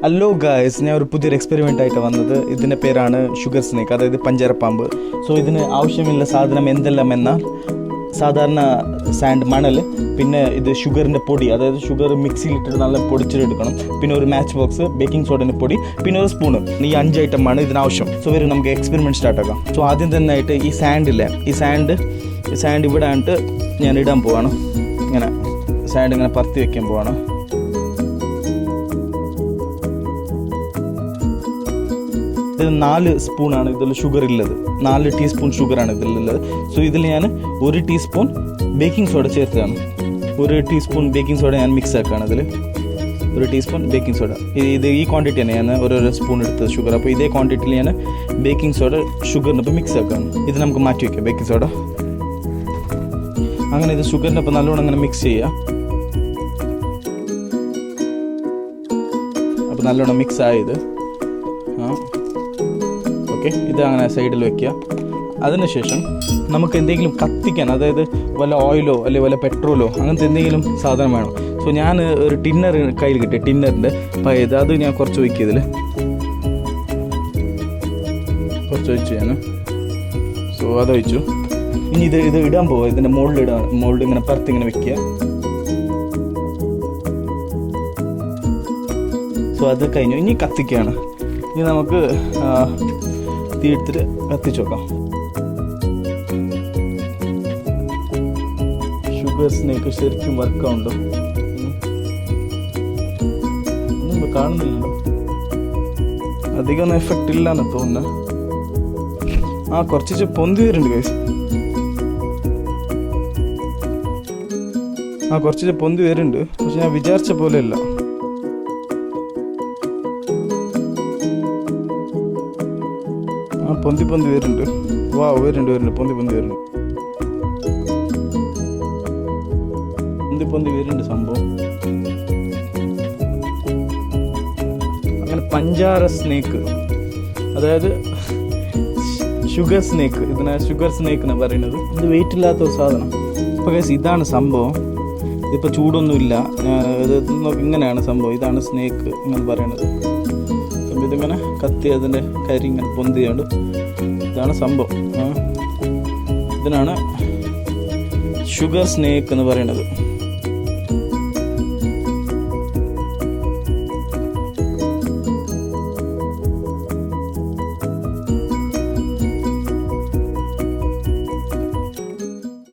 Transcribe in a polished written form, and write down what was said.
Hello guys, ഞാൻ ഒരു പുതിയൊരു എക്സ്പെരിമെൻ്റ് ആയിട്ട് വന്നത്. ഇതിൻ്റെ പേരാണ് ഷുഗർ സ്നേക്ക്, അതായത് പഞ്ചാരപ്പാമ്പ്. സോ ഇതിന് ആവശ്യമുള്ള സാധനം എന്തെല്ലാം എന്നാൽ സാധാരണ സാൻഡ്, മണൽ, പിന്നെ ഇത് ഷുഗറിൻ്റെ പൊടി, അതായത് ഷുഗർ മിക്സിയിലിട്ടിട്ട് നല്ല പൊടിച്ചെടുക്കണം, പിന്നെ ഒരു മാച്ച് ബോക്സ്, ബേക്കിംഗ് സോഡേൻ്റെ പൊടി, പിന്നെ ഒരു സ്പൂണ്. ഈ 5 ഐറ്റമാണ് ഇതിനാവശ്യം. സോ വരും നമുക്ക് എക്സ്പെരിമെൻറ്റ് സ്റ്റാർട്ട് ആക്കാം. സോ ആദ്യം തന്നെ ആയിട്ട് ഈ സാൻഡില്ലേ, ഈ സാൻഡ് ഇവിടെ ആയിട്ട് ഞാൻ ഇടാൻ പോവാണ്. ഇങ്ങനെ സാൻഡ് ഇങ്ങനെ പറത്തി വയ്ക്കാൻ പോവാണ്. ഇത് 4 സ്പൂണാണ് ഇതിൽ ഷുഗർ ഉള്ളത്. 4 ടീസ്പൂൺ ഷുഗറാണ് ഇതിലുള്ളത്. സോ ഇതിൽ ഞാൻ 1 ടീസ്പൂൺ ബേക്കിംഗ് സോഡ ചേർത്തതാണ്. 1 ടീസ്പൂൺ ബേക്കിംഗ് സോഡ ഞാൻ മിക്സ് ആക്കുകയാണ്. അതിൽ 1 ടീസ്പൂൺ ബേക്കിംഗ് സോഡ. ഇത് ഈ ക്വാണ്ടിറ്റി തന്നെ ഞാൻ ഓരോരോ സ്പൂൺ എടുത്തത് ഷുഗർ. അപ്പോൾ ഇതേ ക്വാണ്ടിറ്റിയിൽ ഞാൻ ബേക്കിംഗ് സോഡ ഷുഗറിനൊപ്പം മിക്സ് ആക്കുകയാണ്. ഇത് നമുക്ക് മാറ്റി വയ്ക്കാം, ബേക്കിംഗ് സോഡ. അങ്ങനെ ഇത് ഷുഗറിനൊപ്പം നല്ലോണം അങ്ങനെ മിക്സ് ചെയ്യുക. അപ്പോൾ നല്ലോണം മിക്സ് ആയത് ഓക്കെ. ഇത് അങ്ങനെ സൈഡിൽ വയ്ക്കുക. അതിനുശേഷം നമുക്ക് എന്തെങ്കിലും കത്തിക്കാൻ, അതായത് വല്ല ഓയിലോ അല്ലെങ്കിൽ വല്ല പെട്രോളോ അങ്ങനത്തെ എന്തെങ്കിലും സാധനം വേണം. സോ ഞാൻ ഒരു ടിന്നർ കയ്യിൽ കിട്ടിയ ടിന്നറിൻ്റെ പഴയത്, അത് ഞാൻ കുറച്ച് വയ്ക്കുക. ഇതിൽ കുറച്ച് ഒഴിച്ചു ഞാൻ. സോ അതൊഴിച്ചു. ഇനി ഇത് ഇടാൻ പോവുക. ഇതിൻ്റെ മോൾഡ് ഇങ്ങനെ പരത്തി ഇങ്ങനെ വെക്കുക. സോ അത് കഴിഞ്ഞു. ഇനി കത്തിക്കുകയാണ്. ഇനി നമുക്ക് തീ എടുത്തിട്ട് കത്തിച്ച് നോക്കാം. ഷുഗർ സ്നേക്ക് ശരിക്കും വർക്കാവുണ്ടോ? ഒന്നും കാണുന്നില്ലല്ലോ. അധികമൊന്നും എഫക്റ്റ് ഇല്ലാന്ന് തോന്നുന്നു. കുറച്ച് പൊന്തി വരുന്നുണ്ട് ഗൈസ്. കുറച്ച് പൊന്തി വരുന്നുണ്ട്, പക്ഷെ ഞാൻ വിചാരിച്ച പോലെ അല്ല. പൊന്തി വരുന്നുണ്ട്. വരുന്നുണ്ട്. പൊന്തി വരുന്നുണ്ട് സംഭവം. അങ്ങനെ പഞ്ചാര സ്നേക്ക്, അതായത് ഷുഗർ സ്നേക്ക്, ഇതിനെ ഷുഗർ സ്നേക്ക് എന്ന് പറയുന്നത്. ഇത് വെയിറ്റ് ഇല്ലാത്ത ഒരു സാധനം. ഇപ്പോൾ ഇതാണ് സംഭവം. ഇതിപ്പോൾ ചൂടൊന്നുമില്ല. ഇത് ഇങ്ങനെയാണ് സംഭവം. ഇതാണ് സ്നേക്ക് ഇങ്ങനെ പറയണത്. ഇതിങ്ങനെ കത്തി അതിൻ്റെ കരി ഇങ്ങനെ പൊന്തിയാണ്ട് ഇതാണ് സംഭവം. ഇതിനാണ് ഷുഗർ സ്നേക്ക് എന്ന് പറയുന്നത്.